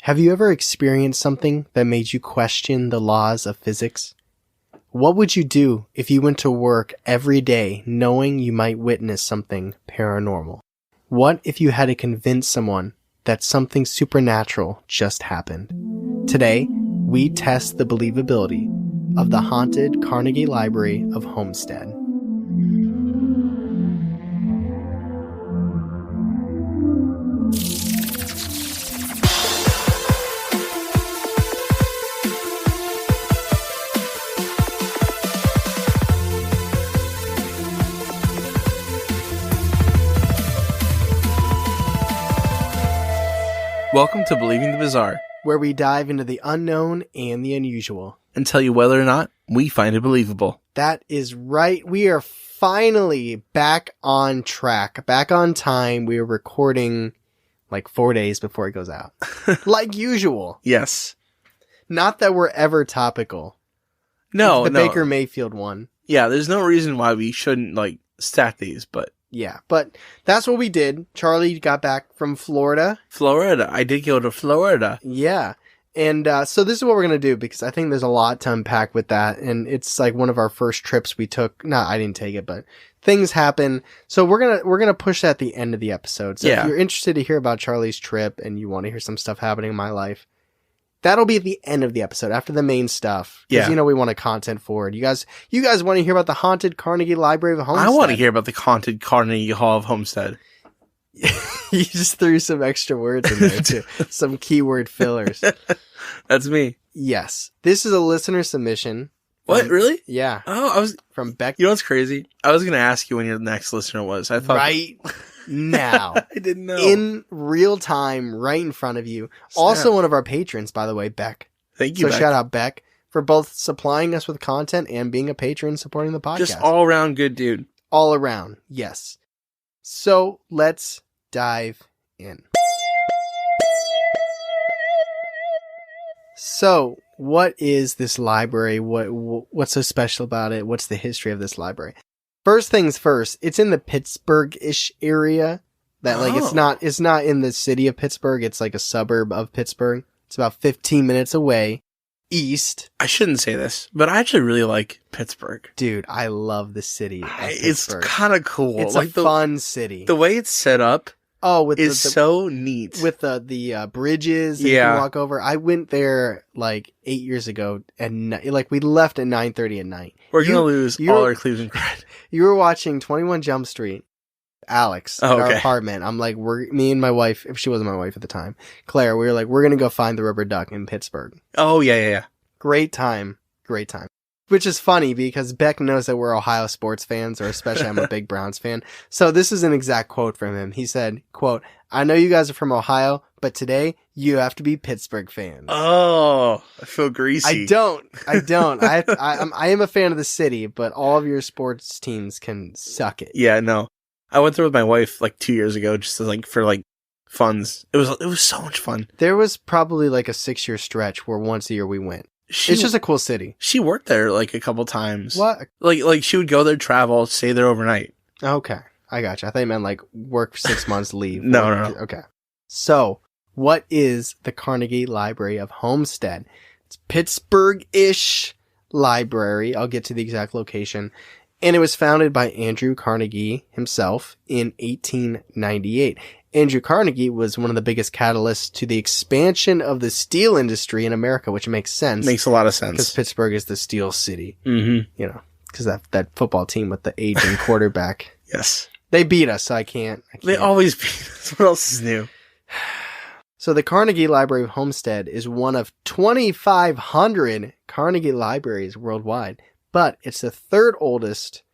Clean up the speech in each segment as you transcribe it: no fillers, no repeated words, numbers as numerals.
Have you ever experienced something that made you question the laws of physics? What would you do if you went to work every day knowing you might witness something paranormal? What if you had to convince someone that something supernatural just happened? Today, we test the believability of the haunted Carnegie Library of Homestead. Welcome to Believing the Bizarre, where we dive into the unknown and the unusual and tell you whether or not we find it believable. That is right. We are finally back on track, back on time. We are recording like 4 days before it goes out. Like usual. Yes. Not that we're ever topical. No, the Baker Mayfield one. Yeah, there's no reason why we shouldn't stack these, but... Yeah, but that's what we did. Charlie got back from Florida. I did go to Florida. Yeah. And so this is what we're going to do, because I think there's a lot to unpack with that. And it's like one of our first trips we took. No, I didn't take it, but things happen. So we're going to push that at the end of the episode. So if you're interested to hear about Charlie's trip and you want to hear some stuff happening in my life, that'll be at the end of the episode, after the main stuff. Because, we want to content forward. You guys want to hear about the haunted Carnegie Library of Homestead. I want to hear about the haunted Carnegie Hall of Homestead. You just threw some extra words in there, too. Some keyword fillers. That's me. Yes. This is a listener submission. What? Really? Yeah. Oh, from Beck. You know what's crazy? I was going to ask you when your next listener was. I thought... Right now. I didn't know. In real time, right in front of you. Snap. Also one of our patrons, by the way, Beck. Thank you, So Beck. shout out Beck for both supplying us with content and being a patron supporting the podcast. Just all around good dude. All around, yes. So let's dive in. So, what is this library? What's so special about it? What's the history of this library? First things first, it's in the Pittsburgh-ish area. That it's not in the city of Pittsburgh. It's like a suburb of Pittsburgh. It's about 15 minutes away east. I shouldn't say this, but I actually really like Pittsburgh. Dude, I love the city of It's Pittsburgh. kind of cool. It's a fun city. The way it's set up. Oh, with so neat. With the bridges that you can walk over. I went there 8 years ago and we left at 9:30 at night. We're going to lose all our Cleveland cred. You were watching 21 Jump Street. Alex at our apartment. I'm like, me and my wife, if she wasn't my wife at the time, Claire, we were like, we're going to go find the rubber duck in Pittsburgh. Oh, yeah. Great time. Which is funny because Beck knows that we're Ohio sports fans, or especially I'm a big Browns fan. So this is an exact quote from him. He said, quote, "I know you guys are from Ohio, but today you have to be Pittsburgh fans." Oh, I feel greasy. I don't. I am a fan of the city, but all of your sports teams can suck it. Yeah, no. I went there with my wife 2 years ago just for funds. It was so much fun. There was probably a 6-year stretch where once a year we went. It's just a cool city. She worked there a couple times. What? She would go there, travel, stay there overnight. Okay. I gotcha. I thought you meant work for 6 months, leave. No. Okay. So, what is the Carnegie Library of Homestead? It's Pittsburgh-ish library. I'll get to the exact location. And it was founded by Andrew Carnegie himself in 1898. Andrew Carnegie was one of the biggest catalysts to the expansion of the steel industry in America, which makes sense. Makes a lot of sense. Because Pittsburgh is the steel city. Mm-hmm. Because that football team with the aging quarterback. Yes. They beat us, so I can't. They always beat us. What else is new? So the Carnegie Library of Homestead is one of 2,500 Carnegie libraries worldwide, but it's the third oldest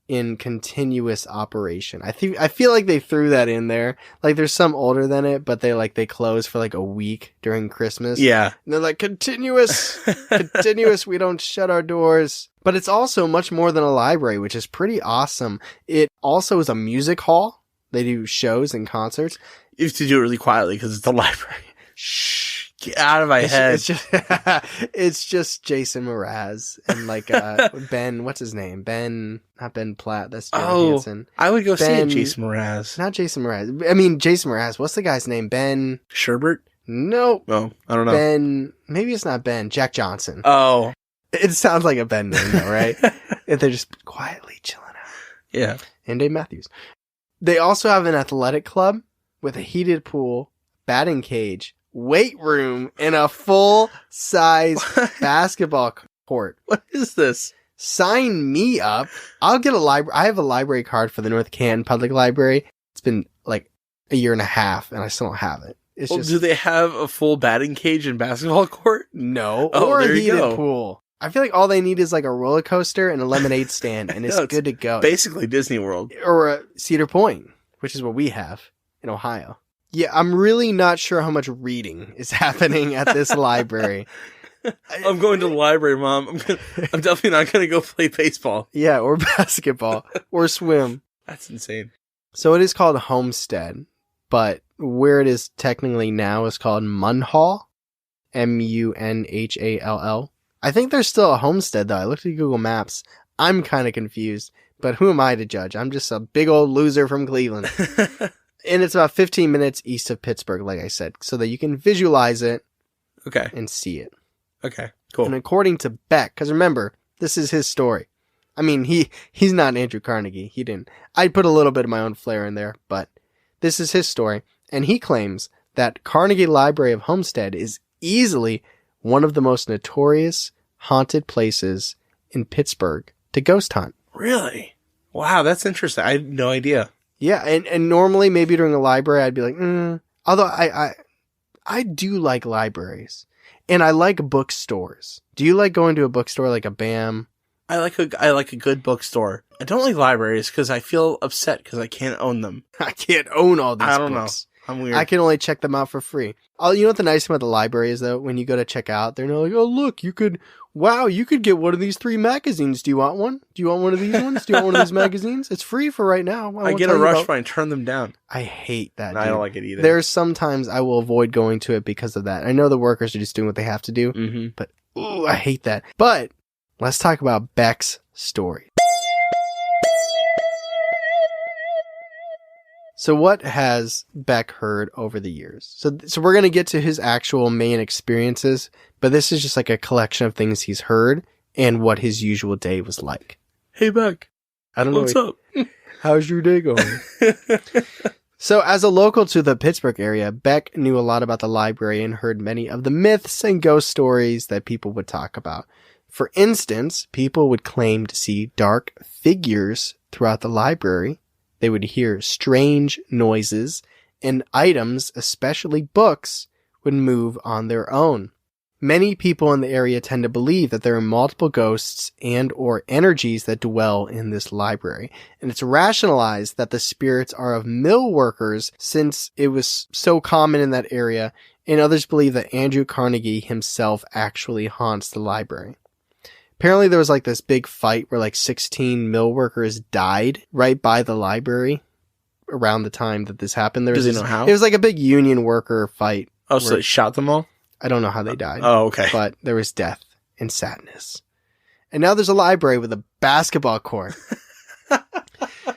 in continuous operation. I feel like they threw that in there. There's some older than it, but they close for a week during Christmas. Yeah. And they're like, continuous, we don't shut our doors. But it's also much more than a library, which is pretty awesome. It also is a music hall. They do shows and concerts. You have to do it really quietly because it's the library. Shh. Get out of my head. It's just Jason Mraz and Ben, what's his name? Not Ben Platt. That's Jim Hansen. I would go see Jason Mraz. Not Jason Mraz. I mean, Jason Mraz. What's the guy's name? Ben Sherbert? Nope. Oh, I don't know. Ben, maybe it's not Ben. Jack Johnson. Oh. It sounds like a Ben name though, right? If they're just quietly chilling out. Yeah. And Dave Matthews. They also have an athletic club with a heated pool, batting cage, weight room, and a full-size basketball court. What is this? Sign me up. I'll get a library. I have a library card for the North Canton Public Library. It's been like a year and a half, and I still don't have it. It's Well, just do they have a full batting cage and basketball court? no, Oh, or a there you heated go. pool. I feel like all they need is like a roller coaster and a lemonade stand, and it's No, it's good to go. Basically Disney World. Or a Cedar Point, which is what we have in Ohio. Yeah, I'm really not sure how much reading is happening at this library. I'm going to the library, Mom. I'm definitely not going to go play baseball. Yeah, or basketball, or swim. That's insane. So it is called Homestead, but where it is technically now is called Munhall, Munhall. I think there's still a Homestead though. I looked at Google Maps. I'm kind of confused, but who am I to judge? I'm just a big old loser from Cleveland. And it's about 15 minutes east of Pittsburgh, like I said, so that you can visualize it Okay. and see it. Okay. Cool. And according to Beck, because remember, this is his story. I mean, he's not Andrew Carnegie. He didn't. I'd put a little bit of my own flair in there, but this is his story. And he claims that Carnegie Library of Homestead is easily one of the most notorious haunted places in Pittsburgh to ghost hunt. Really? Wow, that's interesting. I had no idea. Yeah, and normally maybe during a library I'd be like, although I do like libraries. And I like bookstores. Do you like going to a bookstore like a BAM? I like a good bookstore. I don't like libraries because I feel upset because I can't own them. I can't own all these I don't books. know. I'm weird. I can only check them out for free. You know what the nice thing about the library is though? When you go to check out, they're like, oh look, you could get one of these 3 magazines. Do you want one? Do you want one of these ones? Do you want one of these magazines? It's free for right now. I get a rush when I turn them down. I hate that. I don't like it either. There's sometimes I will avoid going to it because of that. I know the workers are just doing what they have to do, but I hate that. But let's talk about Beck's story. So what has Beck heard over the years? So we're going to get to his actual main experiences, but this is just like a collection of things he's heard and what his usual day was like. Hey, Beck. I don't know. What's up? How's your day going? So as a local to the Pittsburgh area, Beck knew a lot about the library and heard many of the myths and ghost stories that people would talk about. For instance, people would claim to see dark figures throughout the library. They would hear strange noises, and items, especially books, would move on their own. Many people in the area tend to believe that there are multiple ghosts and or energies that dwell in this library. And it's rationalized that the spirits are of mill workers since it was so common in that area, and others believe that Andrew Carnegie himself actually haunts the library. Apparently there was like this big fight where like 16 mill workers died right by the library around the time that this happened. Does he know how? It was like a big union worker fight. Oh, so they shot them all? I don't know how they died. Oh, okay. But there was death and sadness. And now there's a library with a basketball court.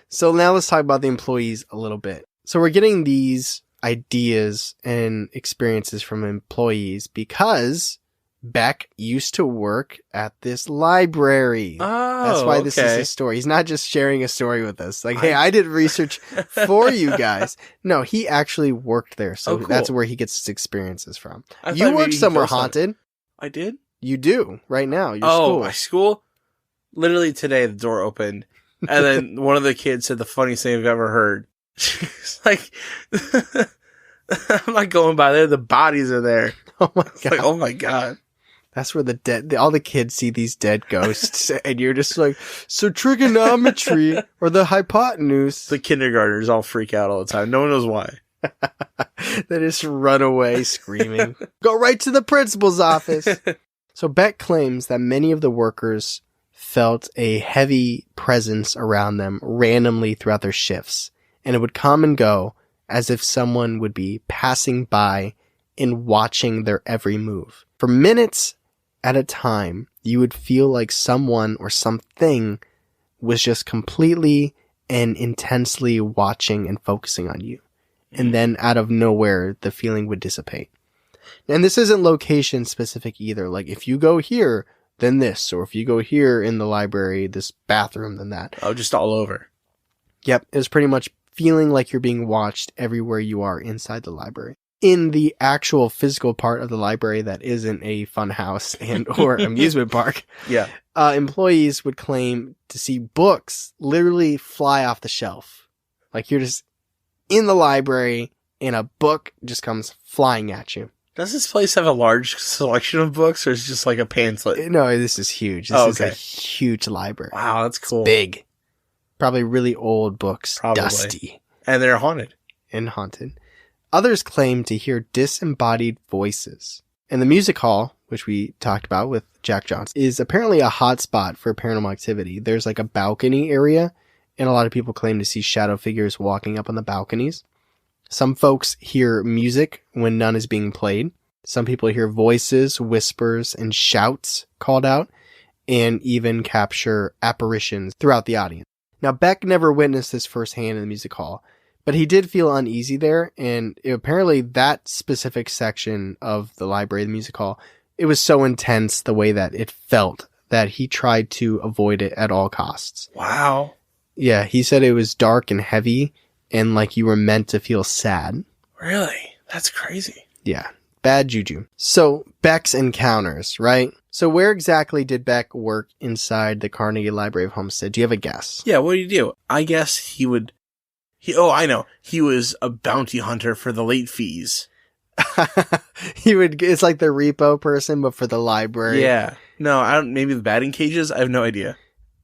So now let's talk about the employees a little bit. So we're getting these ideas and experiences from employees because Beck used to work at this library. Oh, that's why this is okay. his story. He's not just sharing a story with us. Like, hey, I did research for you guys. No, he actually worked there. So cool. That's where he gets his experiences from. I thought You maybe work he somewhere goes on- haunted. I did? You do right now. Your Oh, school. my school? Literally today, the door opened, and then one of the kids said the funniest thing I've ever heard. She's like, I'm not going by there. The bodies are there. Oh my It's god. like, oh my God. That's where all the kids see these dead ghosts, and you're just like, so trigonometry or the hypotenuse. The kindergartners all freak out all the time. No one knows why. They just run away screaming. Go right to the principal's office. So Beck claims that many of the workers felt a heavy presence around them randomly throughout their shifts, and it would come and go as if someone would be passing by and watching their every move. For minutes at a time, you would feel like someone or something was just completely and intensely watching and focusing on you. And then out of nowhere, the feeling would dissipate. And this isn't location specific either. Like, if you go here, then this. Or if you go here in the library, this bathroom, then that. Oh, just all over. Yep. It was pretty much feeling like you're being watched everywhere you are inside the library. In the actual physical part of the library that isn't a fun house and or amusement park, Yeah. Employees would claim to see books literally fly off the shelf. Like, you're just in the library and a book just comes flying at you. Does this place have a large selection of books, or is it just like a pamphlet? No, this is huge. This is a huge library. Wow, that's cool. It's big. Probably really old books. Probably. Dusty. And they're haunted. And haunted. Others claim to hear disembodied voices. And the music hall, which we talked about with Jack Johnson, is apparently a hotspot for paranormal activity. There's like a balcony area, and a lot of people claim to see shadow figures walking up on the balconies. Some folks hear music when none is being played. Some people hear voices, whispers, and shouts called out, and even capture apparitions throughout the audience. Now, Beck never witnessed this firsthand in the music hall, but he did feel uneasy there, and apparently that specific section of the library, the music hall, it was so intense the way that it felt that he tried to avoid it at all costs. Wow. Yeah, he said it was dark and heavy, and like you were meant to feel sad. Really? That's crazy. Yeah, bad juju. So, Beck's encounters, right? So where exactly did Beck work inside the Carnegie Library of Homestead? Do you have a guess? Yeah, what did he do? I guess he would... I know. He was a bounty hunter for the late fees. It's like the repo person, but for the library. Yeah. No, maybe the batting cages? I have no idea.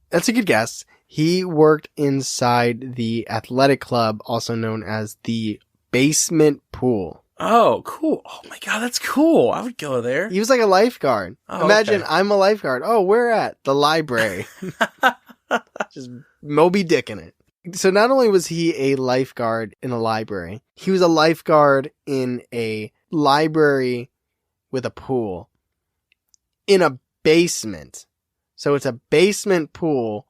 That's a good guess. He worked inside the athletic club, also known as the basement pool. Oh, cool. Oh my God, that's cool. I would go there. He was like a lifeguard. Oh, Imagine okay. I'm a lifeguard. Oh, where at? The library. Just Moby Dick in it. So not only was he a lifeguard in a library, he was a lifeguard in a library with a pool in a basement. So it's a basement pool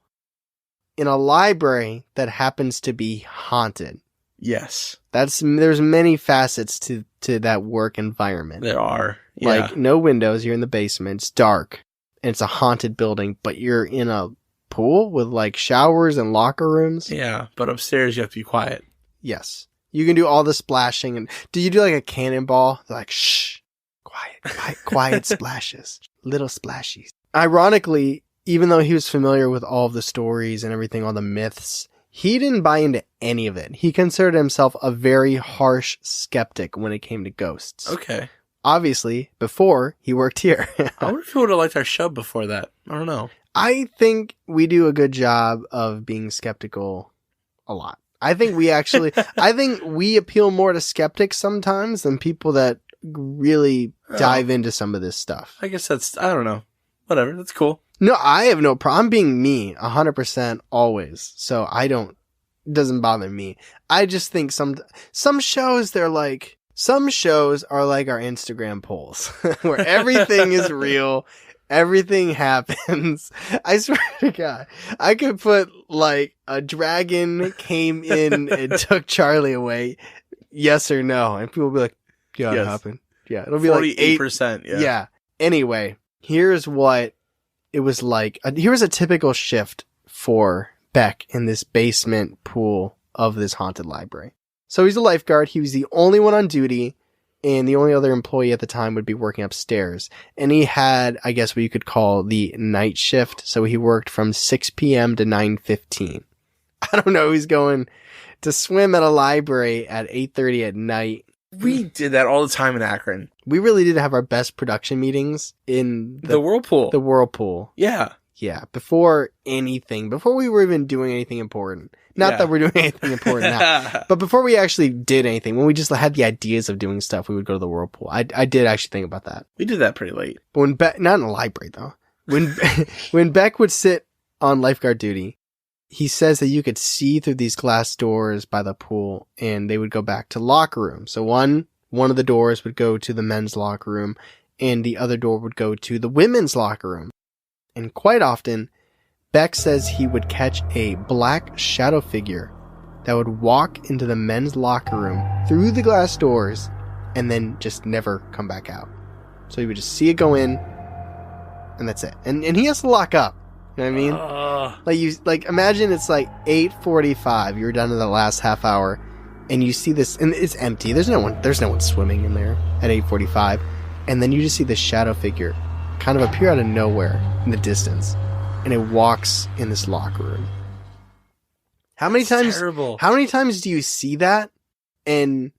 in a library that happens to be haunted. Yes. There's many facets to that work environment. There are. Yeah. Like, no windows, you're in the basement, it's dark, and it's a haunted building, but you're in a pool with like showers and locker rooms. Yeah, but upstairs you have to be quiet. Yes. You can do all the splashing. And do you do like a cannonball? They're like, shh, quiet splashes, little splashies. Ironically, even though he was familiar with all of the stories and everything, all the myths, he didn't buy into any of it. He considered himself a very harsh skeptic when it came to ghosts. Okay. Obviously, before he worked here. I wonder if he would have liked our show before that. I don't know. I think we do a good job of being skeptical a lot. I think we appeal more to skeptics sometimes than people that really dive into some of this stuff. I guess I don't know. Whatever. That's cool. No, I have no problem. I'm being me 100% always. So it doesn't bother me. I just think some shows, some shows are like our Instagram polls where everything is real. Everything happens. I swear to God, I could put like a dragon came in and took Charlie away. Yes or no. And people will be like, yeah, it happened. Yeah. It'll be 48%. Like yeah. Anyway, here's what it was like. Here's a typical shift for Beck in this basement pool of this haunted library. So he's a lifeguard. He was the only one on duty. And the only other employee at the time would be working upstairs. And he had, I guess, what you could call the night shift. So he worked from 6 p.m. to 9:15. I don't know. He's going to swim at a library at 8:30 at night. We did that all the time in Akron. We really did have our best production meetings in the whirlpool. The whirlpool. Yeah. Yeah. Before we were even doing anything important. Not that we're doing anything important now. But before we actually did anything, when we just had the ideas of doing stuff, we would go to the whirlpool. I did actually think about that. We did that pretty late. But when not in a library though. When Beck would sit on lifeguard duty, he says that you could see through these glass doors by the pool, and they would go back to locker room. So one of the doors would go to the men's locker room, and the other door would go to the women's locker room. And quite often, Beck says he would catch a black shadow figure that would walk into the men's locker room through the glass doors and then just never come back out. So he would just see it go in, and that's it. And he has to lock up. You know what I mean? Like imagine it's like 8:45. You're done in the last half hour, and you see this, and it's empty. There's no one swimming in there at 8:45, and then you just see this shadow figure kind of appear out of nowhere in the distance, and it walks in this locker room. How many times do you see that and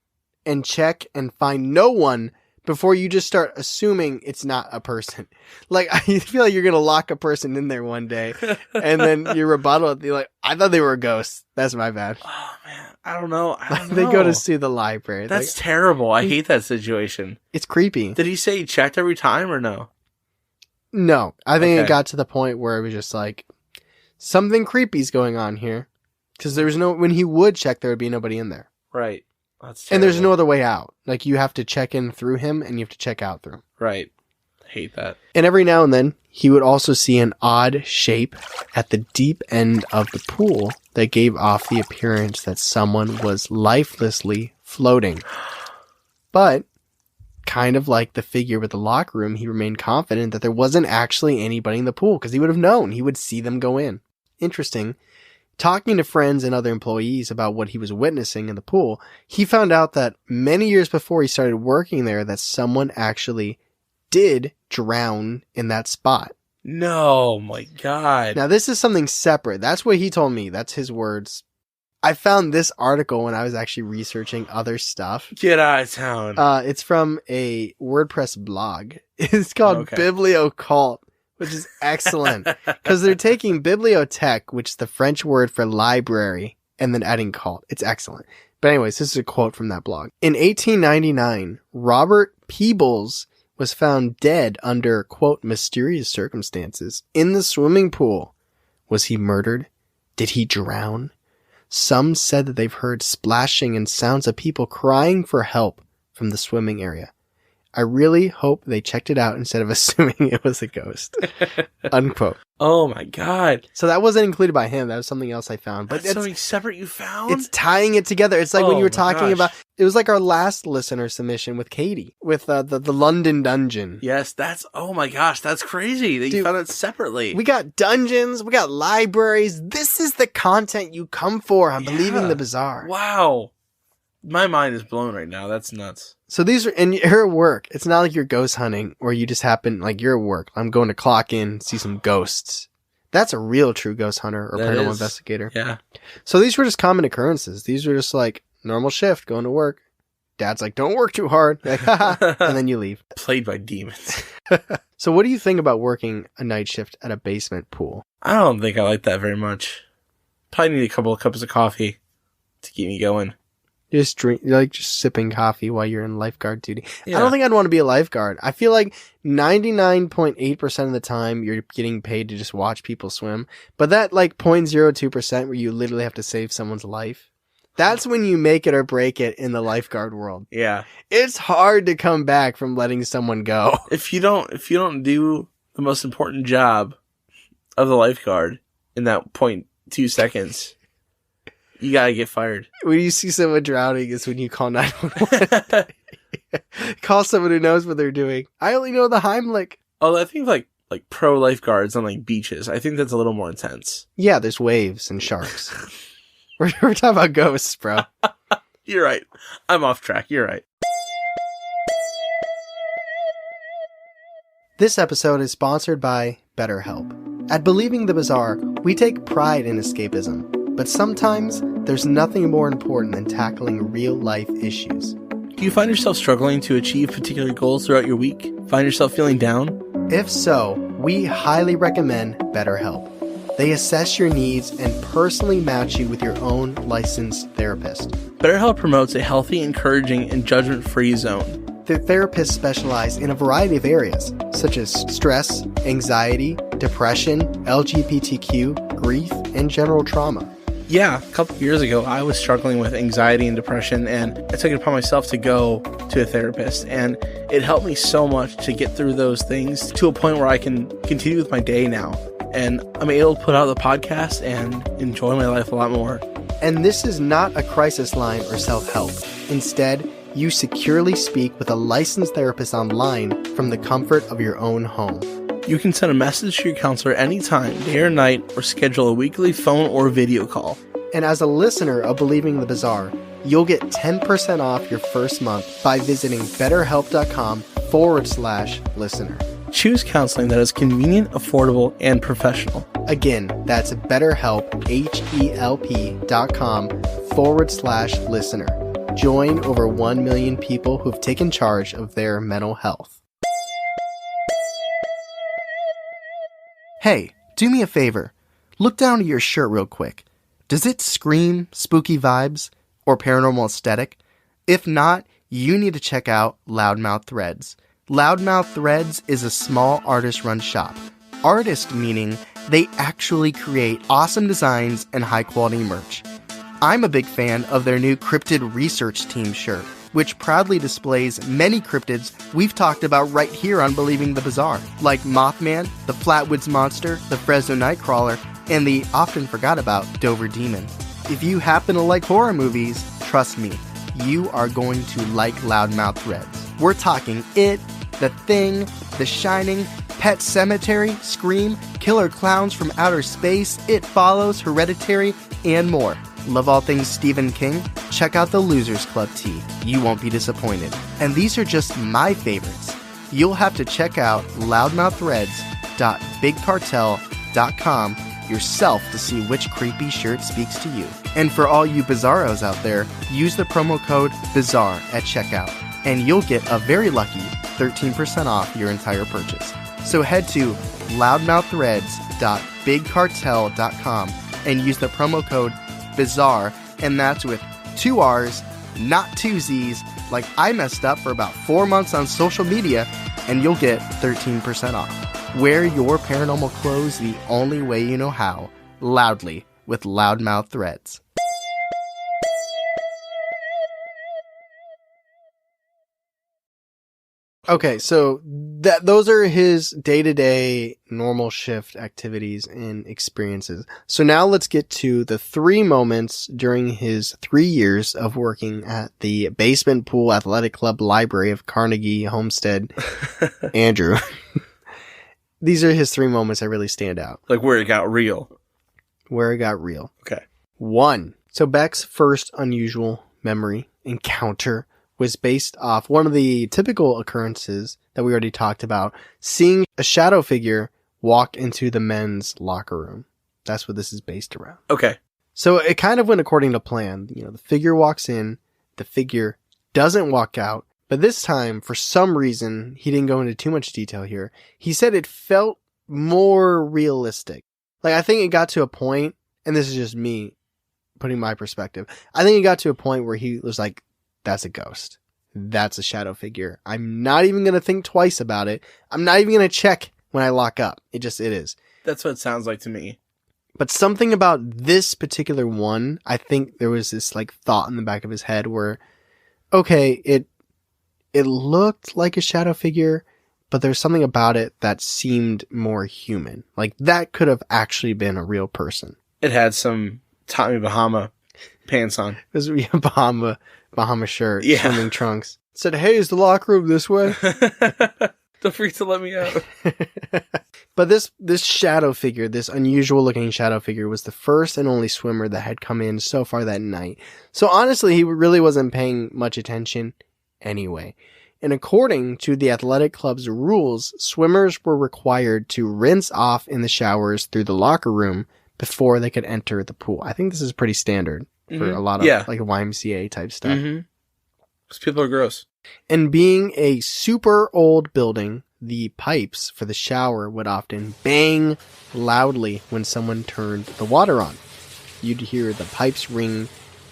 check and find no one before you just start assuming it's not a person? Like, I feel like you're going to lock a person in there one day and then your rebuttal, you're like, I thought they were a ghost. That's my bad. Oh, man. I don't know. They go to sue the library. That's terrible. I hate that situation. It's creepy. Did he say he checked every time or no? No. I think it got to the point where it was just like, something creepy's going on here. Because when he would check, there would be nobody in there. Right. That's terrible. And there's no other way out. Like, you have to check in through him and you have to check out through him. Right. I hate that. And every now and then, he would also see an odd shape at the deep end of the pool that gave off the appearance that someone was lifelessly floating. But, kind of like the figure with the locker room, he remained confident that there wasn't actually anybody in the pool because he would have known. He would see them go in. Interesting. Talking to friends and other employees about what he was witnessing in the pool, he found out that many years before he started working there that someone actually did drown in that spot. No, my God. Now, this is something separate. That's what he told me. That's his words. I found this article when I was actually researching other stuff. Get out of town. It's from a WordPress blog. It's called Bibliocult. Which is excellent, because they're taking bibliothèque, which is the French word for library, and then adding cult. It's excellent. But anyways, this is a quote from that blog. In 1899, Robert Peebles was found dead under, quote, mysterious circumstances in the swimming pool. Was he murdered? Did he drown? Some said that they've heard splashing and sounds of people crying for help from the swimming area. I really hope they checked it out instead of assuming it was a ghost. Unquote. Oh my God. So that wasn't included by him. That was something else I found. But that's something separate you found? It's tying it together. It's like when you were talking about, it was like our last listener submission with Katie, with the London Dungeon. Yes, oh my gosh, that's crazy that you found it separately. We got dungeons, we got libraries. This is the content you come for on Believing the Bizarre. Wow. My mind is blown right now. That's nuts. So these are, and you're at work. It's not like you're ghost hunting or you just happen, like you're at work. I'm going to clock in, see some ghosts. That's a real true ghost hunter or paranormal investigator. Yeah. So these were just common occurrences. These were just like normal shift, going to work. Dad's like, don't work too hard. Like, and then you leave. Played by demons. So what do you think about working a night shift at a basement pool? I don't think I like that very much. Probably need a couple of cups of coffee to keep me going. You just drink, you're like just sipping coffee while you're in lifeguard duty. Yeah. I don't think I'd want to be a lifeguard. I feel like 99.8% of the time you're getting paid to just watch people swim. But that like 0.02% where you literally have to save someone's life, that's when you make it or break it in the lifeguard world. Yeah. It's hard to come back from letting someone go. If you don't do the most important job of the lifeguard in that 0.2 seconds, you gotta get fired. When you see someone drowning is when you call 911. Call someone who knows what they're doing. I only know the Heimlich. Oh, I think like pro lifeguards on like beaches. I think that's a little more intense. Yeah, there's waves and sharks. We're talking about ghosts, bro. You're right. I'm off track. You're right. This episode is sponsored by BetterHelp. At Believing the Bizarre, we take pride in escapism. But sometimes, there's nothing more important than tackling real-life issues. Do you find yourself struggling to achieve particular goals throughout your week? Find yourself feeling down? If so, we highly recommend BetterHelp. They assess your needs and personally match you with your own licensed therapist. BetterHelp promotes a healthy, encouraging, and judgment-free zone. Their therapists specialize in a variety of areas, such as stress, anxiety, depression, LGBTQ, grief, and general trauma. Yeah, a couple of years ago, I was struggling with anxiety and depression, and I took it upon myself to go to a therapist, and it helped me so much to get through those things to a point where I can continue with my day now, and I'm able to put out the podcast and enjoy my life a lot more. And this is not a crisis line or self-help. Instead, you securely speak with a licensed therapist online from the comfort of your own home. You can send a message to your counselor anytime, day or night, or schedule a weekly phone or video call. And as a listener of Believing the Bizarre, you'll get 10% off your first month by visiting betterhelp.com/listener. Choose counseling that is convenient, affordable, and professional. Again, that's BetterHelp, HELP.com/listener. Join over 1 million people who've taken charge of their mental health. Hey, do me a favor. Look down at your shirt real quick. Does it scream spooky vibes or paranormal aesthetic? If not, you need to check out Loudmouth Threads. Loudmouth Threads is a small artist-run shop. Artist meaning they actually create awesome designs and high-quality merch. I'm a big fan of their new Cryptid Research Team shirt, which proudly displays many cryptids we've talked about right here on Believing the Bizarre, like Mothman, the Flatwoods Monster, the Fresno Nightcrawler, and the often forgot about Dover Demon. If you happen to like horror movies, trust me, you are going to like Loudmouth Threads. We're talking It, The Thing, The Shining, Pet Sematary, Scream, Killer Clowns from Outer Space, It Follows, Hereditary, and more. Love all things Stephen King? Check out the Losers Club tee. You won't be disappointed. And these are just my favorites. You'll have to check out loudmouththreads.bigcartel.com yourself to see which creepy shirt speaks to you. And for all you bizarros out there, use the promo code BIZARRE at checkout, and you'll get a very lucky 13% off your entire purchase. So head to loudmouththreads.bigcartel.com and use the promo code BIZARRE, and that's with 2 R's, not 2 Z's, like I messed up for about 4 months on social media, and you'll get 13% off. Wear your paranormal clothes the only way you know how, loudly, with Loudmouth Threads. Okay, so those are his day-to-day normal shift activities and experiences. So now let's get to the 3 moments during his 3 years of working at the Basement Pool Athletic Club Library of Carnegie Homestead. Andrew. These are his 3 moments that really stand out. Like where it got real. Where it got real. Okay. 1. So Beck's first unusual memory encounter was based off one of the typical occurrences that we already talked about, seeing a shadow figure walk into the men's locker room. That's what this is based around. Okay. So it kind of went according to plan. You know, the figure walks in, the figure doesn't walk out, but this time, for some reason, he didn't go into too much detail here. He said it felt more realistic. Like, I think it got to a point, and this is just me putting my perspective, I think it got to a point where he was like, that's a ghost. That's a shadow figure. I'm not even going to think twice about it. I'm not even going to check when I lock up. It is. That's what it sounds like to me. But something about this particular one, I think there was this like thought in the back of his head where, okay, it looked like a shadow figure, but there's something about it that seemed more human. Like that could have actually been a real person. It had some Tommy Bahama pants on. It was a Bahama shirt, yeah. Swimming trunks. Said, hey, is the locker room this way? Don't forget to let me out. But this shadow figure, this unusual looking shadow figure, was the first and only swimmer that had come in so far that night. So honestly, he really wasn't paying much attention anyway. And according to the athletic club's rules, swimmers were required to rinse off in the showers through the locker room before they could enter the pool. I think this is pretty standard for a lot of like YMCA type stuff. Because people are gross. And being a super old building, the pipes for the shower would often bang loudly when someone turned the water on. You'd hear the pipes ring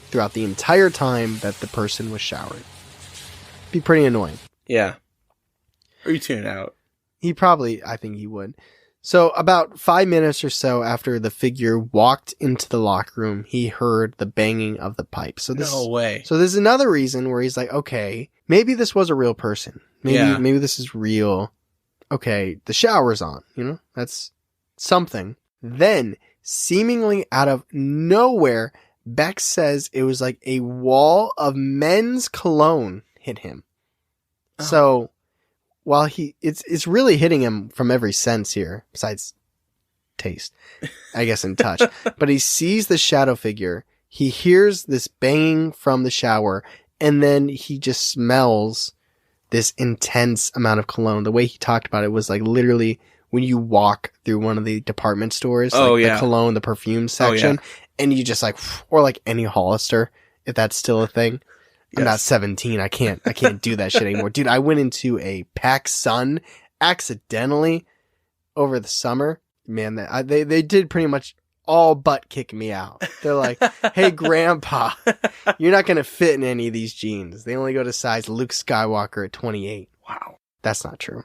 throughout the entire time that the person was showering. Be pretty annoying. Yeah. Or you tune it out. I think he would. So about 5 minutes or so after the figure walked into the locker room, he heard the banging of the pipe. No way. So there's another reason where he's like, okay, maybe this was a real person. Maybe this is real. Okay, the shower's on, that's something. Then, seemingly out of nowhere, Beck says it was like a wall of men's cologne hit him. Oh. So while it's really hitting him from every sense here, besides taste, I guess, and touch. But he sees the shadow figure. He hears this banging from the shower, and then he just smells this intense amount of cologne. The way he talked about it was like literally when you walk through one of the department stores, the cologne, the perfume section, and you just like, or like any Hollister, if that's still a thing. Yes. I'm not 17. I can't do that shit anymore. Dude, I went into a PacSun accidentally over the summer. Man, they did pretty much all but kick me out. They're like, hey, grandpa, you're not going to fit in any of these jeans. They only go to size Luke Skywalker at 28. Wow. That's not true.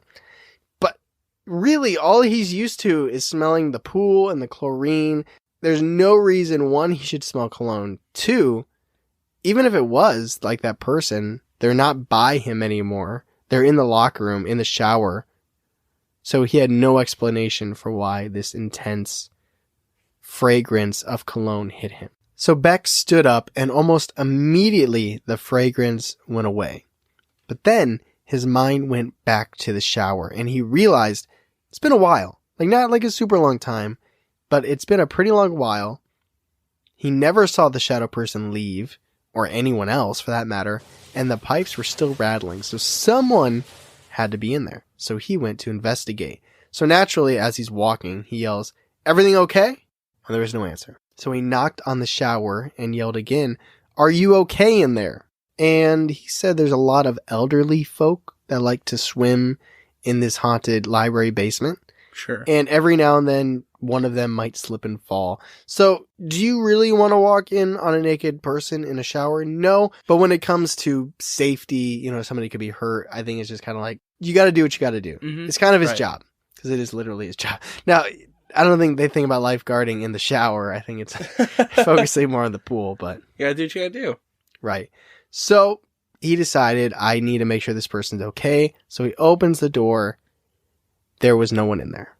But really, all he's used to is smelling the pool and the chlorine. There's no reason, one, he should smell cologne. Two, even if it was like that person, they're not by him anymore. They're in the locker room, in the shower. So he had no explanation for why this intense fragrance of cologne hit him. So Beck stood up, and almost immediately the fragrance went away. But then his mind went back to the shower, and he realized it's been a while. Like, not like a super long time, but it's been a pretty long while. He never saw the shadow person leave, or anyone else for that matter, and the pipes were still rattling. So someone had to be in there. So he went to investigate. So naturally, as he's walking, he yells, "Everything okay?" And there was no answer. So he knocked on the shower and yelled again, "Are you okay in there?" And he said there's a lot of elderly folk that like to swim in this haunted library basement. Sure. And every now and then, one of them might slip and fall. So do you really want to walk in on a naked person in a shower? No. But when it comes to safety, somebody could be hurt. I think it's just kind of like, you got to do what you got to do. Mm-hmm. It's kind of his job, because it is literally his job. Now, I don't think they think about lifeguarding in the shower. I think it's focusing more on the pool, but you got to do what you got to do. Right. So he decided, I need to make sure this person's okay. So he opens the door. There was no one in there.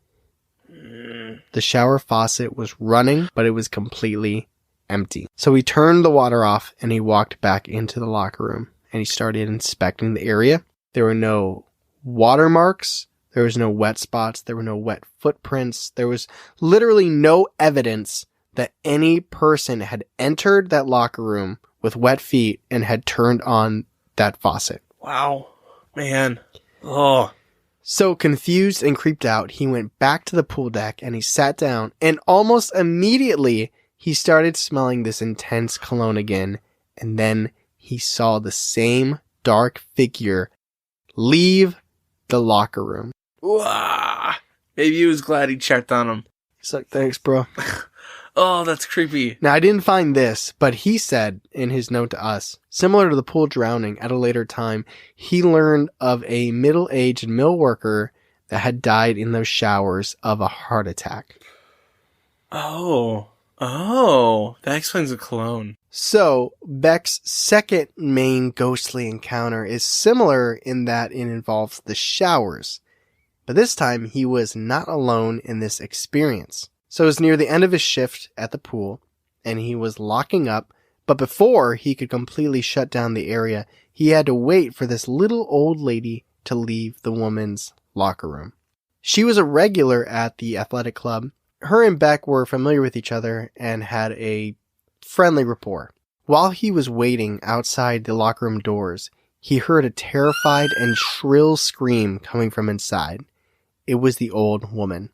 The shower faucet was running, but it was completely empty. So he turned the water off and he walked back into the locker room and he started inspecting the area. There were no watermarks. There was no wet spots. There were no wet footprints. There was literally no evidence that any person had entered that locker room with wet feet and had turned on that faucet. Wow. Man. Oh. So confused and creeped out, he went back to the pool deck and he sat down, and almost immediately he started smelling this intense cologne again, and then he saw the same dark figure leave the locker room. Wow. Maybe he was glad he checked on him. He's like, thanks, bro. Oh, that's creepy. Now, I didn't find this, but he said in his note to us, similar to the pool drowning at a later time, he learned of a middle-aged mill worker that had died in those showers of a heart attack. Oh, that explains the cologne. So, Beck's second main ghostly encounter is similar in that it involves the showers. But this time, he was not alone in this experience. So it was near the end of his shift at the pool, and he was locking up, but before he could completely shut down the area, he had to wait for this little old lady to leave the woman's locker room. She was a regular at the athletic club. Her and Beck were familiar with each other and had a friendly rapport. While he was waiting outside the locker room doors, he heard a terrified and shrill scream coming from inside. It was the old woman.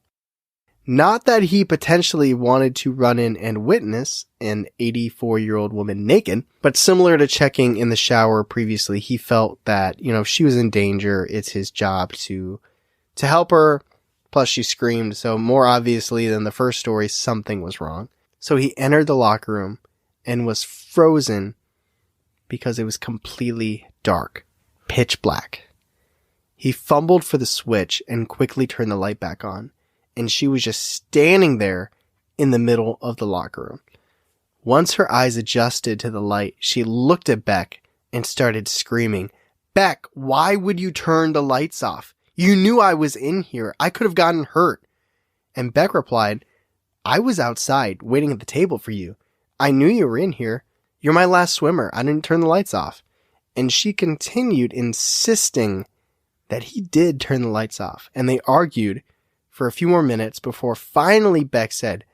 Not that he potentially wanted to run in and witness an 84-year-old woman naked, but similar to checking in the shower previously, he felt that, if she was in danger, it's his job to help her. Plus she screamed, so more obviously than the first story, something was wrong. So he entered the locker room and was frozen because it was completely dark, pitch black. He fumbled for the switch and quickly turned the light back on. And she was just standing there in the middle of the locker room. Once her eyes adjusted to the light, she looked at Beck and started screaming, "Beck, why would you turn the lights off? You knew I was in here. I could have gotten hurt." And Beck replied, "I was outside waiting at the table for you. I knew you were in here. You're my last swimmer. I didn't turn the lights off." and she continued insisting that he did turn the lights off, and they argued for a few more minutes before finally Beck said,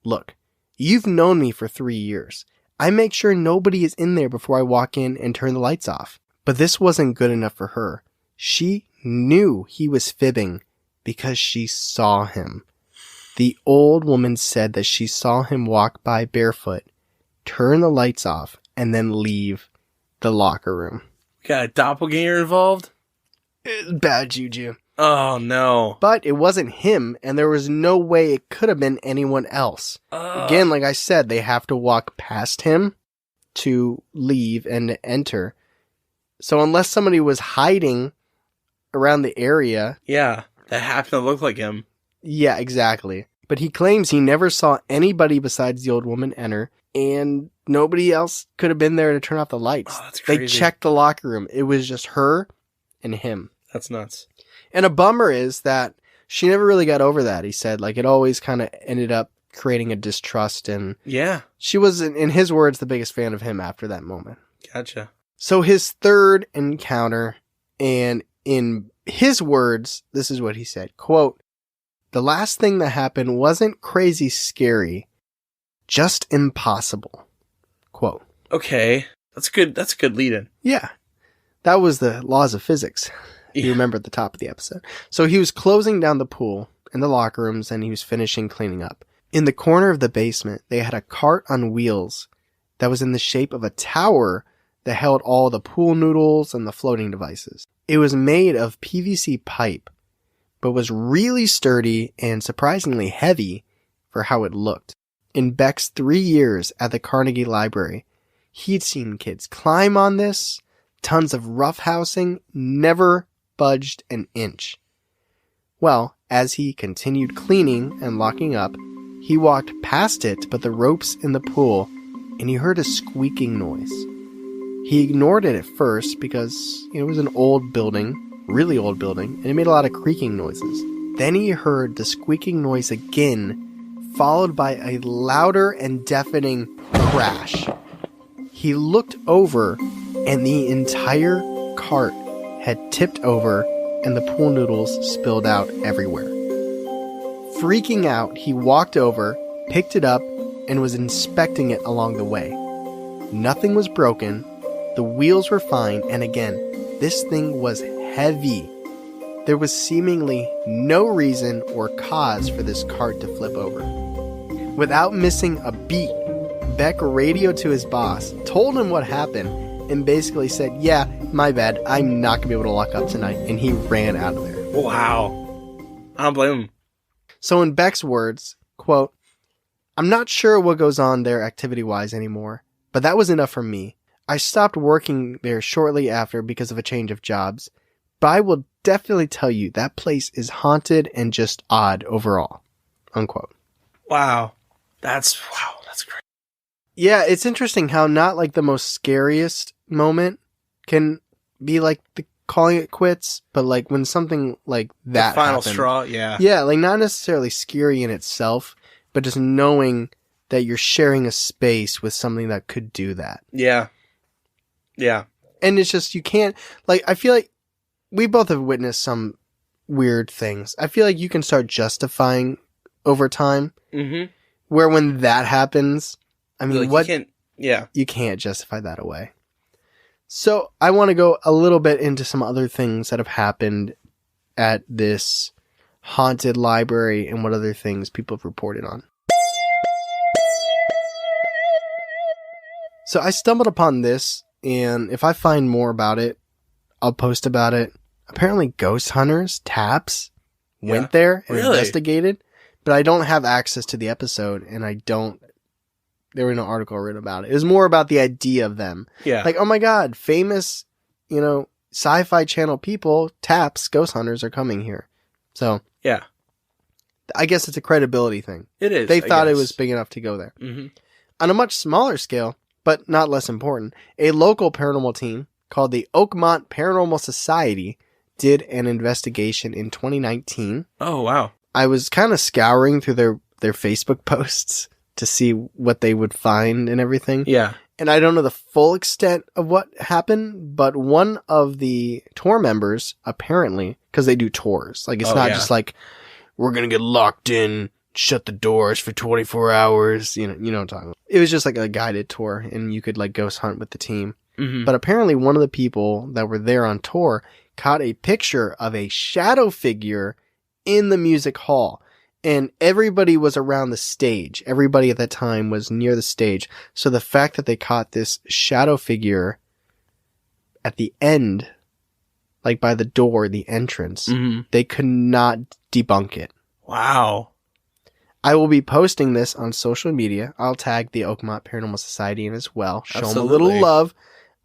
"Look, you've known me for 3 years. I make sure nobody is in there before I walk in and turn the lights off." But this wasn't good enough for her. She knew he was fibbing because she saw him. The old woman said that she saw him walk by barefoot, turn the lights off, and then leave the locker room. Got a doppelganger involved? Bad juju. Oh, no. But it wasn't him, and there was no way it could have been anyone else. Again, like I said, they have to walk past him to leave and to enter. So unless somebody was hiding around the area... Yeah, that happened to look like him. Yeah, exactly. But he claims he never saw anybody besides the old woman enter, and nobody else could have been there to turn off the lights. Oh, that's crazy. They checked the locker room. It was just her and him. That's nuts. And a bummer is that she never really got over that, he said. Like, it always kind of ended up creating a distrust, and yeah, she was, in his words, the biggest fan of him after that moment. Gotcha. So his third encounter, and in his words, this is what he said, quote, "The last thing that happened wasn't crazy scary, just impossible." Quote. Okay. That's good. That's a good lead-in. Yeah. That was the laws of physics. You remember at the top of the episode. So he was closing down the pool and the locker rooms, and he was finishing cleaning up. In the corner of the basement, they had a cart on wheels that was in the shape of a tower that held all the pool noodles and the floating devices. It was made of PVC pipe, but was really sturdy and surprisingly heavy for how it looked. In Beck's 3 years at the Carnegie Library, he'd seen kids climb on this, tons of roughhousing, never budged an inch. Well, as he continued cleaning and locking up, he walked past it but the ropes in the pool, and he heard a squeaking noise. He ignored it at first because it was an old building, really old building, and it made a lot of creaking noises. Then he heard the squeaking noise again, followed by a louder and deafening crash. He looked over, and the entire cart had tipped over, and the pool noodles spilled out everywhere. Freaking out, he walked over, picked it up, and was inspecting it along the way. Nothing was broken, the wheels were fine, and again, this thing was heavy. There was seemingly no reason or cause for this cart to flip over. Without missing a beat, Beck radioed to his boss, told him what happened, and basically said, "Yeah, my bad, I'm not going to be able to lock up tonight," and he ran out of there. Wow. I don't blame him. So in Beck's words, quote, "I'm not sure what goes on there activity-wise anymore, but that was enough for me. I stopped working there shortly after because of a change of jobs, but I will definitely tell you that place is haunted and just odd overall." Unquote. Wow. That's great. Yeah, it's interesting how not like the most scariest moment can be like the calling it quits, but like when something like that the final happened, straw, yeah. Yeah, like not necessarily scary in itself, but just knowing that you're sharing a space with something that could do that. Yeah. Yeah. And it's just, you can't, like, I feel like we both have witnessed some weird things. I feel like you can start justifying over time, where when that happens, I mean, like you can't justify that away. So I want to go a little bit into some other things that have happened at this haunted library and what other things people have reported on. So I stumbled upon this, and if I find more about it, I'll post about it. Apparently ghost hunters, TAPS, went there and investigated, but I don't have access to the episode, and there was no article written about it. It was more about the idea of them. Yeah. Like, oh my God, famous, Sci-Fi Channel people, TAPS, ghost hunters are coming here. So, yeah. I guess it's a credibility thing. It is. They thought it was big enough to go there. Mm-hmm. On a much smaller scale, but not less important, a local paranormal team called the Oakmont Paranormal Society did an investigation in 2019. Oh, wow. I was kind of scouring through their Facebook posts to see what they would find and everything. Yeah. And I don't know the full extent of what happened, but one of the tour members, apparently, because they do tours, like it's not just like, we're going to get locked in, shut the doors for 24 hours, you know what I'm talking about. It was just like a guided tour, and you could like ghost hunt with the team. Mm-hmm. But apparently one of the people that were there on tour caught a picture of a shadow figure in the music hall. And everybody was around the stage. Everybody at that time was near the stage. So the fact that they caught this shadow figure at the end, like by the door, the entrance, they could not debunk it. Wow. I will be posting this on social media. I'll tag the Oakmont Paranormal Society in as well. Show them a little love.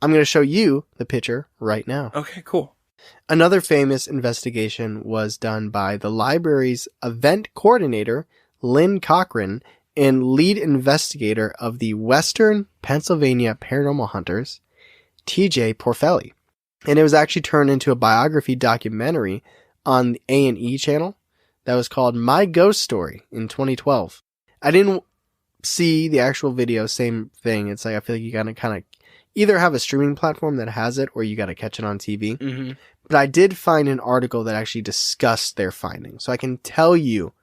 I'm going to show you the picture right now. Okay, cool. Another famous investigation was done by the library's event coordinator, Lynn Cochran, and lead investigator of the Western Pennsylvania Paranormal Hunters, TJ Porfelli. And it was actually turned into a biography documentary on the A&E channel that was called My Ghost Story in 2012. I didn't see the actual video, same thing. It's like I feel like you gotta kind of either have a streaming platform that has it or you gotta catch it on TV. Mm-hmm. But I did find an article that actually discussed their findings. So I can tell you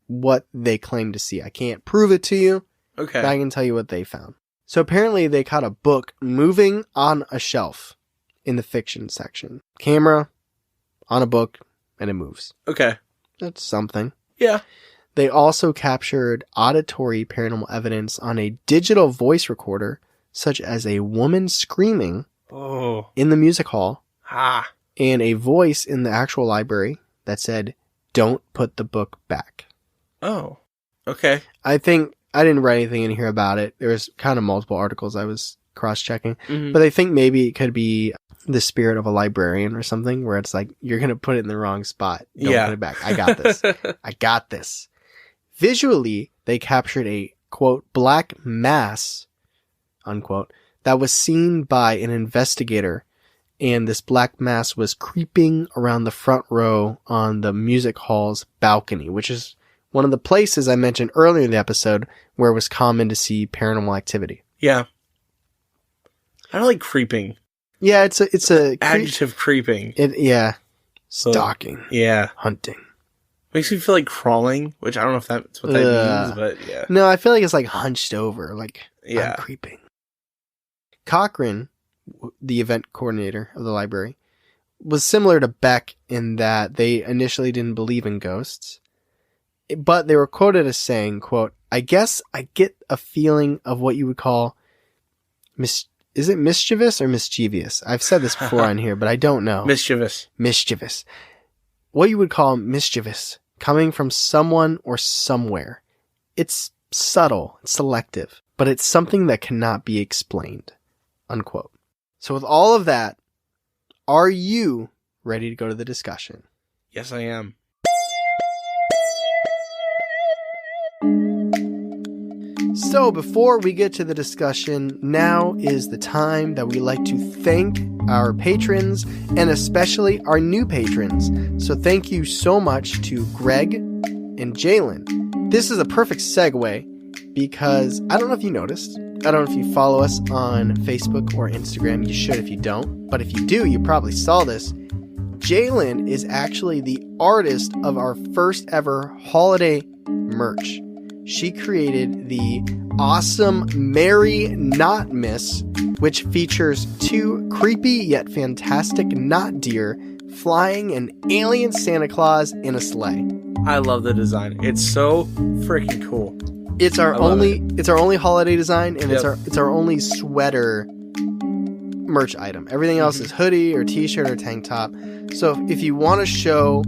what they claim to see. I can't prove it to you. Okay. But I can tell you what they found. So apparently they caught a book moving on a shelf in the fiction section. Camera on a book and it moves. Okay. That's something. Yeah. They also captured auditory paranormal evidence on a digital voice recorder, such as a woman screaming in the music hall. And a voice in the actual library that said, "Don't put the book back." Oh, okay. I think I didn't write anything in here about it. There was kind of multiple articles I was cross-checking, but I think maybe it could be the spirit of a librarian or something where it's like, you're going to put it in the wrong spot. Don't put it back. I got this. I got this. Visually, they captured a, quote, black mass, unquote, that was seen by an investigator. And this black mass was creeping around the front row on the music hall's balcony, which is one of the places I mentioned earlier in the episode where it was common to see paranormal activity. Yeah. I don't like creeping. Yeah, it's a adjective creeping. Stalking. Yeah. Hunting. Makes me feel like crawling, which I don't know if that's what that means, but yeah. No, I feel like it's like hunched over, like I'm creeping. Cochran, the event coordinator of the library, was similar to Beck in that they initially didn't believe in ghosts, but they were quoted as saying, quote, "I guess I get a feeling of what you would call is it mischievous or mischievous? I've said this before on here, but I don't know. Mischievous. What you would call mischievous coming from someone or somewhere. It's subtle, it's selective, but it's something that cannot be explained." Unquote. So with all of that, are you ready to go to the discussion? Yes, I am. So before we get to the discussion, now is the time that we like to thank our patrons and especially our new patrons. So thank you so much to Greg and Jalen. This is a perfect segue because I don't know if you noticed. I don't know if you follow us on Facebook or Instagram. You should if you don't. But if you do, you probably saw this. Jalen is actually the artist of our first ever holiday merch. She created the awesome Merry Not Miss, which features two creepy yet fantastic knot deer flying an alien Santa Claus in a sleigh. I love the design. It's so freaking cool. It's our only holiday design, and it's our only sweater merch item. Everything else is hoodie or t-shirt or tank top. So if you want to show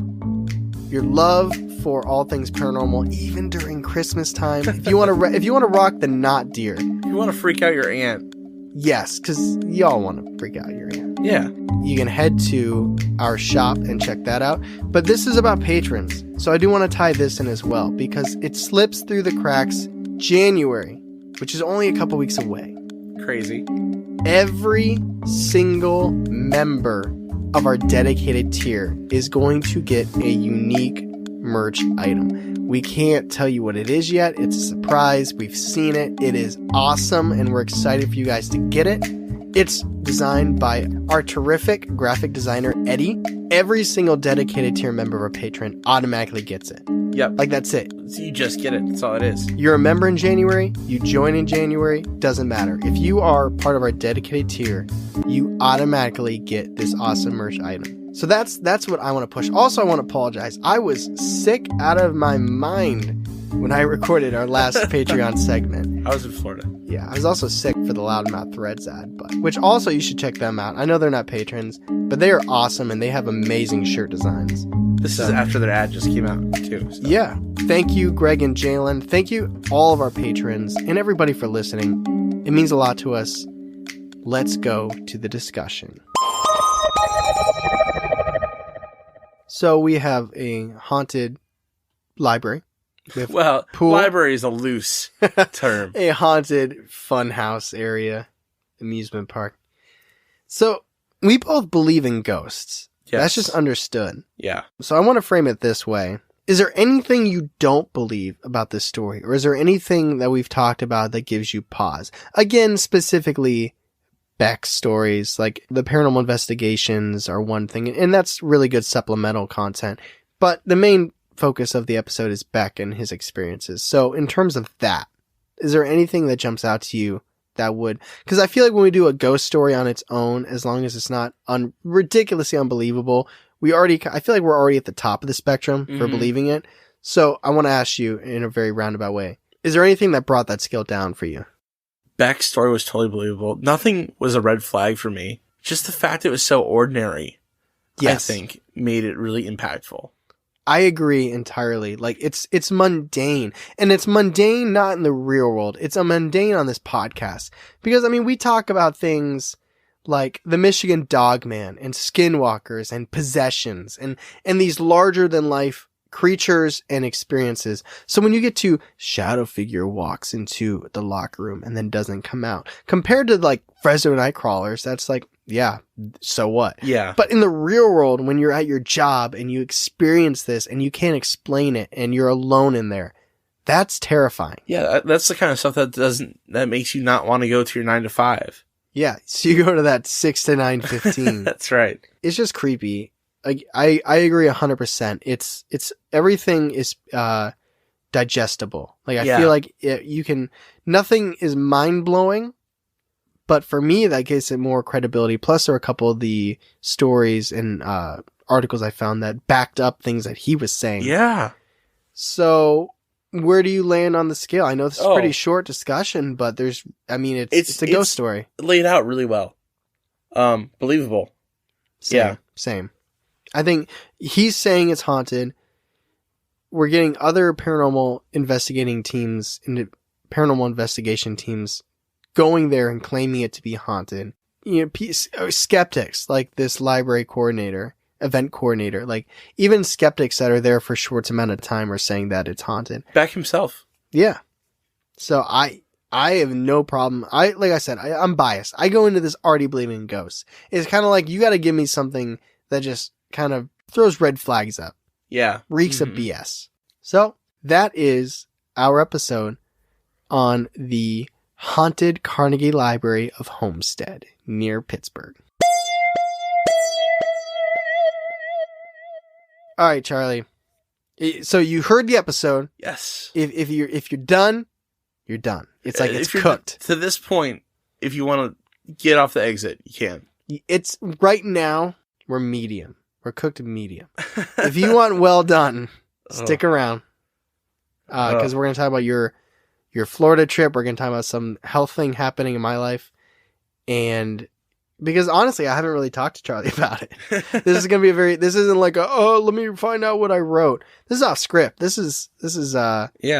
your love for all things paranormal, even during Christmas time, if you want to rock the knot deer, if you want to freak out your aunt, yes, because y'all want to freak out your aunt. Yeah, you can head to our shop and check that out. But this is about patrons, so I do want to tie this in as well because it slips through the cracks. January, which is only a couple weeks away. Crazy. Every single member of our dedicated tier is going to get a unique merch item. We can't tell you what it is yet. It's a surprise. We've seen it. It is awesome, and we're excited for you guys to get it. It's designed by our terrific graphic designer, Eddie. Every single dedicated tier member of our Patreon automatically gets it. Yep. Like, that's it. So you just get it. That's all it is. You're a member in January, you join in January, doesn't matter. If you are part of our dedicated tier, you automatically get this awesome merch item. So that's what I want to push. Also, I want to apologize. I was sick out of my mind when I recorded our last Patreon segment. I was in Florida. Yeah, I was also sick for the Loudmouth Threads ad, which also you should check them out. I know they're not patrons, but they are awesome and they have amazing shirt designs. This is after their ad just came out, too. So. Yeah. Thank you, Greg and Jalen. Thank you, all of our patrons and everybody for listening. It means a lot to us. Let's go to the discussion. So we have a haunted library. Well, pool. Library is a loose term. A haunted funhouse area, amusement park. So we both believe in ghosts. Yes. That's just understood. Yeah. So I want to frame it this way. Is there anything you don't believe about this story? Or is there anything that we've talked about that gives you pause? Again, specifically Beck stories, like the paranormal investigations are one thing, and that's really good supplemental content. But the main focus of the episode is Beck and his experiences. So in terms of that, is there anything that jumps out to you that would, because I feel like when we do a ghost story on its own, as long as it's not ridiculously unbelievable, I feel like we're already at the top of the spectrum for believing it. So I want to ask you in a very roundabout way, is there anything that brought that scale down for you? Beck's story was totally believable. Nothing was a red flag for me. Just the fact it was so ordinary, yes, I think, made it really impactful. I agree entirely. Like, it's mundane. And it's mundane not in the real world. It's a mundane on this podcast. Because, I mean, we talk about things like the Michigan Dogman and skinwalkers and possessions and these larger-than-life creatures and experiences. So when you get to shadow figure walks into the locker room and then doesn't come out, compared to, like, Fresno Nightcrawlers, that's like, yeah, so what? Yeah. But in the real world, when you're at your job and you experience this and you can't explain it and you're alone in there, that's terrifying. Yeah, that's the kind of stuff that makes you not want to go to your 9 to 5. Yeah, so you go to that 6 to 9:15. That's right. It's just creepy. I agree 100%. It's everything is digestible. Like, I feel like nothing is mind blowing. But for me, that gives it more credibility. Plus, there are a couple of the stories and articles I found that backed up things that he was saying. Yeah. So, where do you land on the scale? I know this is a pretty short discussion, but it's a ghost story. Laid out really well. Believable. Same. I think he's saying it's haunted. We're getting other paranormal investigation teams going there and claiming it to be haunted. You know, skeptics like this library coordinator, event coordinator, like even skeptics that are there for a short amount of time are saying that it's haunted. Beck himself. Yeah. So I have no problem. Like I said, I'm biased. I go into this already believing in ghosts. It's kind of like, you got to give me something that just kind of throws red flags up. Yeah. Reeks of BS. So that is our episode on the haunted Carnegie Library of Homestead near Pittsburgh. All right, Charlie. So you heard the episode. Yes. If you're done, you're done. It's like it's cooked. To this point, if you want to get off the exit, you can. It's right now. We're medium. We're cooked medium. If you want well done, stick around. Because we're going to talk about your Florida trip. We're going to talk about some health thing happening in my life. And because honestly, I haven't really talked to Charlie about it. This is going to be this isn't like let me find out what I wrote. This is off script. This is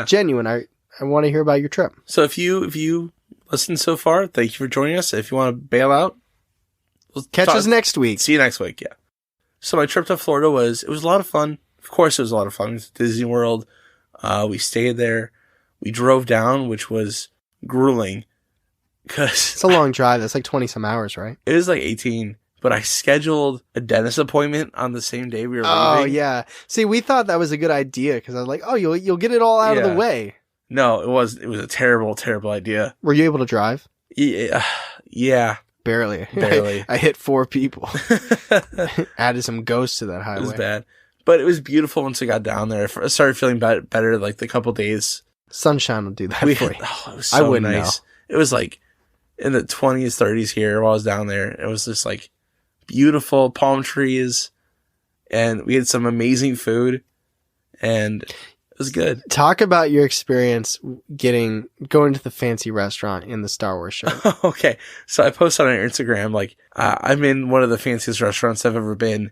genuine. I want to hear about your trip. So if you listened so far, thank you for joining us. If you want to bail out, catch us next week. See you next week. Yeah. So my trip to Florida was a lot of fun. Of course, it was a lot of fun. It was Disney World. We stayed there. We drove down, which was grueling. Cause it's a long drive. That's like 20 some hours, right? It is like 18. but I scheduled a dentist appointment on the same day we were leaving. Oh, yeah. See, we thought that was a good idea because I was like, oh, you'll get it all out of the way. No, it was a terrible, terrible idea. Were you able to drive? Yeah. Barely. I hit 4 people. Added some ghosts to that highway. It was bad. But it was beautiful once I got down there. I started feeling better like the couple days. Sunshine will do that for you. Oh, it was so nice. Know. It was like in the 20s, 30s here while I was down there. It was just like beautiful palm trees. And we had some amazing food. And it was good. Talk about your experience going to the fancy restaurant in the Star Wars show. Okay. So I posted on Instagram, like, I'm in one of the fanciest restaurants I've ever been.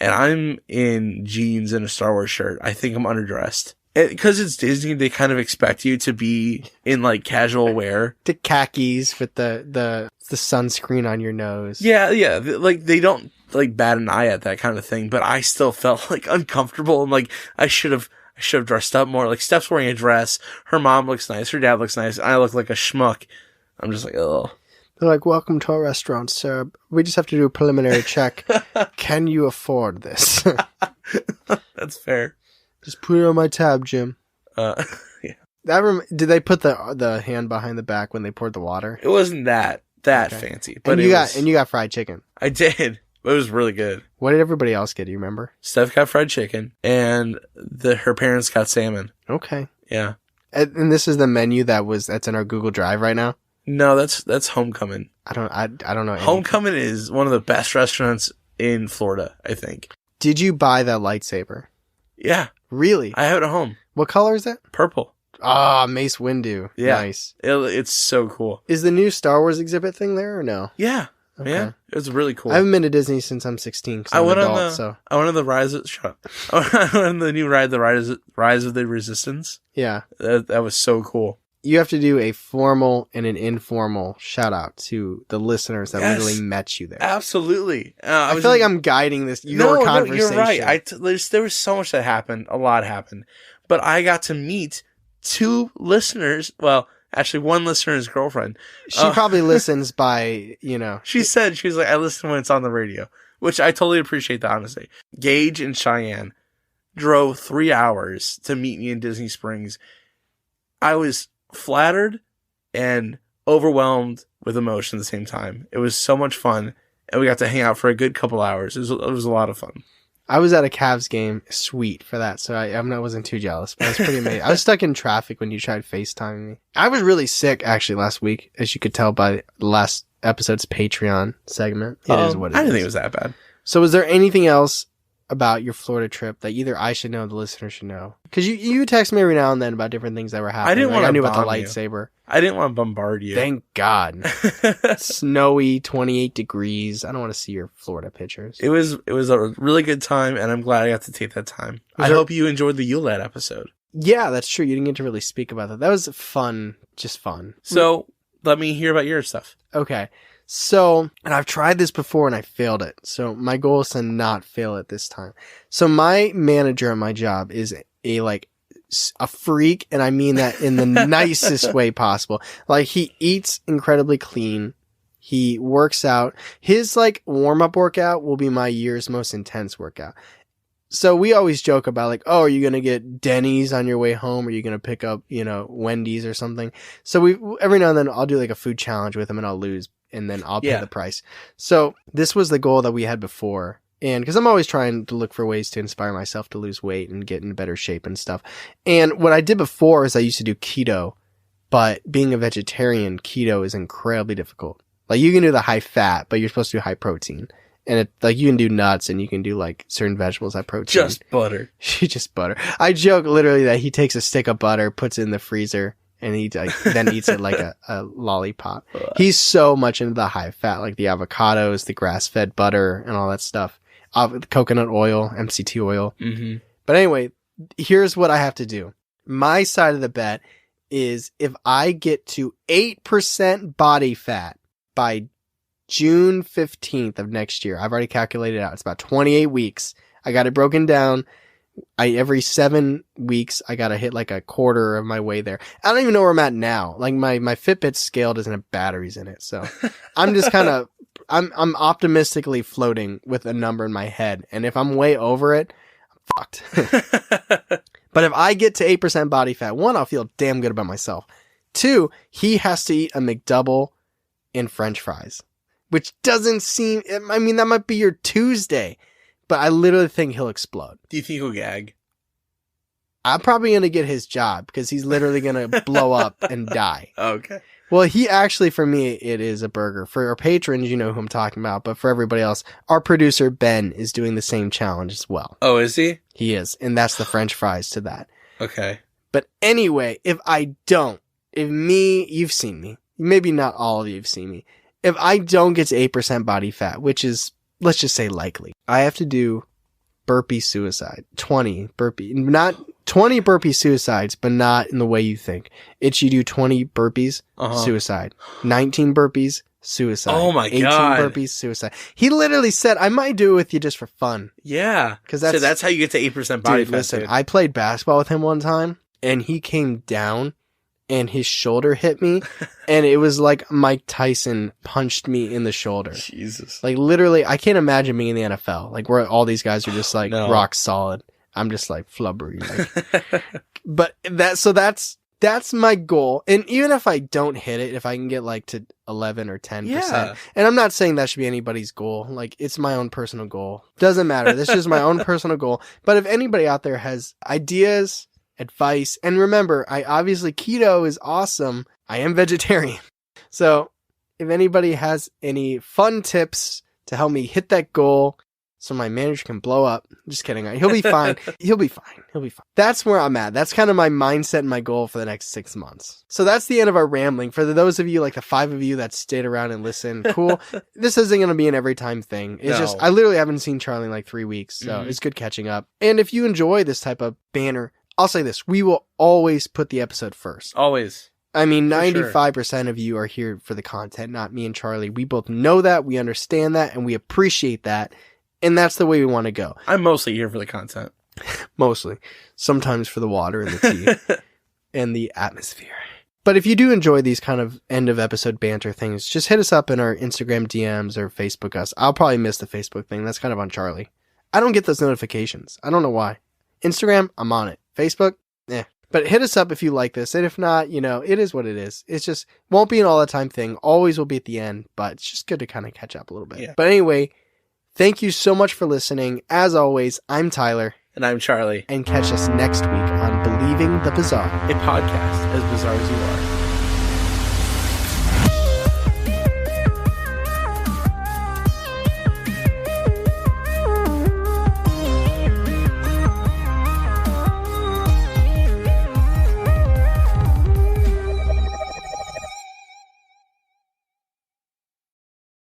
And I'm in jeans and a Star Wars shirt. I think I'm underdressed. Because it's Disney, they kind of expect you to be in like casual wear. The khakis with the sunscreen on your nose. Yeah. Like they don't like bat an eye at that kind of thing. But I still felt like uncomfortable and like I should have dressed up more. Like Steph's wearing a dress. Her mom looks nice. Her dad looks nice. I look like a schmuck. I'm just like, oh. They're like, welcome to our restaurant, sir. We just have to do a preliminary check. Can you afford this? That's fair. Just put it on my tab, Jim. Yeah. Did they put the hand behind the back when they poured the water? It wasn't that fancy. But and you got fried chicken. I did. It was really good. What did everybody else get? Do you remember? Steph got fried chicken, and her parents got salmon. Okay. Yeah. And this is the menu that's in our Google Drive right now? No, that's Homecoming. I don't know. Homecoming is one of the best restaurants in Florida, I think. Did you buy that lightsaber? Yeah. Really? I have it at home. What color is it? Purple. Ah, Mace Windu. Yeah. Nice. It's so cool. Is the new Star Wars exhibit thing there or no? Yeah. Okay. Yeah. It was really cool. I haven't been to Disney since I'm 16 because I'm an adult, I went on the Rise of... Shut up. I went on the new ride, the Rise of the Resistance. Yeah. That was so cool. You have to do a formal and an informal shout out to the listeners that literally met you there. Absolutely. I feel like I'm guiding this your conversation. No, you're right. There was so much that happened. A lot happened. But I got to meet 2 listeners. Well, actually, one listener's girlfriend. She probably listens by, She was like, I listen when it's on the radio, which I totally appreciate the honesty. Gage and Cheyenne drove 3 hours to meet me in Disney Springs. I was flattered and overwhelmed with emotion at the same time. It was so much fun, and we got to hang out for a good couple hours. It was a lot of fun. I was at a Cavs game, sweet for that, so I wasn't too jealous, but it was pretty amazing. I was stuck in traffic when you tried FaceTiming me. I was really sick, actually, last week, as you could tell by the last episode's Patreon segment. It is what it is. I didn't think it was that bad. So was there anything else about your Florida trip that either I should know or the listener should know? Because you text me every now and then about different things that were happening. I knew about the lightsaber. I didn't want to bombard you. Thank God. Snowy, 28 degrees. I don't want to see your Florida pictures. It was a really good time, and I'm glad I got to take that time. I hope you enjoyed the Yulad episode. Yeah, that's true. You didn't get to really speak about that. That was fun. Just fun. So let me hear about your stuff. Okay. So, and I've tried this before and I failed it. So my goal is to not fail it this time. So my manager at my job is a freak, and I mean that in the nicest way possible. Like, he eats incredibly clean. He works out. His warm-up workout will be my year's most intense workout. So we always joke about oh, are you going to get Denny's on your way home? Or are you going to pick up, Wendy's or something? So every now and then I'll do a food challenge with him and I'll lose, and then I'll pay the price. So this was the goal that we had before. And because I'm always trying to look for ways to inspire myself to lose weight and get in better shape and stuff. And what I did before is I used to do keto, but being a vegetarian, keto is incredibly difficult. You can do the high fat, but you're supposed to do high protein. And you can do nuts and you can do certain vegetables high protein. Just butter. Just butter. I joke literally that he takes a stick of butter, puts it in the freezer, and he then eats it like a lollipop. He's so much into the high fat, the avocados, the grass-fed butter, and all that stuff. Coconut oil, MCT oil. Mm-hmm. But anyway, here's what I have to do. My side of the bet is if I get to 8% body fat by June 15th of next year, I've already calculated it out. It's about 28 weeks. I got it broken down. Every 7 weeks, I gotta hit like a quarter of my way there. I don't even know where I'm at now. Like my Fitbit scale doesn't have batteries in it. So I'm just kind of, I'm optimistically floating with a number in my head. And if I'm way over it, I'm fucked. But if I get to 8% body fat, 1, I'll feel damn good about myself. 2, he has to eat a McDouble and French fries, which doesn't seem, I mean, that might be your Tuesday, but I literally think he'll explode. Do you think he'll gag? I'm probably going to get his job because he's literally going to blow up and die. Okay. Well, he actually, for me, it is a burger. For our patrons, you know who I'm talking about, but for everybody else, our producer, Ben, is doing the same challenge as well. Oh, is he? He is, and that's the French fries to that. Okay. But anyway, if you've seen me, maybe not all of you have seen me, if I don't get to 8% body fat, which is, let's just say likely, I have to do burpee suicide. 20 burpee suicides, but not in the way you think. It's you do 20 burpees, suicide. 19 burpees, suicide. Oh my 18 God. 18 burpees, suicide. He literally said, I might do it with you just for fun. Yeah. Because that's how you get to 8% body fat. Listen, I played basketball with him one time, and he came down, and his shoulder hit me, and it was like Mike Tyson punched me in the shoulder. Jesus. Like, literally, I can't imagine being in the NFL, like, where all these guys are just, like, rock solid. I'm just, like, flubbery. Like. But that's my goal. And even if I don't hit it, if I can get, like, to 11 or 10%, and I'm not saying that should be anybody's goal. Like, it's my own personal goal. Doesn't matter. This is my own personal goal. But if anybody out there has ideas, advice, and remember, obviously keto is awesome. I am vegetarian. So if anybody has any fun tips to help me hit that goal so my manager can blow up, just kidding. He'll be fine. He'll be fine. That's where I'm at. That's kind of my mindset and my goal for the next 6 months. So that's the end of our rambling. For those of you, like the 5 of you that stayed around and listened, cool. This isn't going to be an every time thing. It's just, I literally haven't seen Charlie in like 3 weeks. So it's good catching up. And if you enjoy this type of banner, I'll say this, we will always put the episode first. Always. I mean, 95% of you are here for the content, not me and Charlie. We both know that, we understand that, and we appreciate that. And that's the way we want to go. I'm mostly here for the content. Mostly. Sometimes for the water and the tea and the atmosphere. But if you do enjoy these kind of end of episode banter things, just hit us up in our Instagram DMs or Facebook us. I'll probably miss the Facebook thing. That's kind of on Charlie. I don't get those notifications. I don't know why. Instagram, I'm on it. Facebook, But hit us up if you like this. And if not, it is what it is. It's just, won't be an all the time thing. Always will be at the end, but it's just good to kind of catch up a little bit. Yeah. But anyway, thank you so much for listening. As always, I'm Tyler. And I'm Charlie. And catch us next week on Believing the Bizarre, a podcast as bizarre as you are.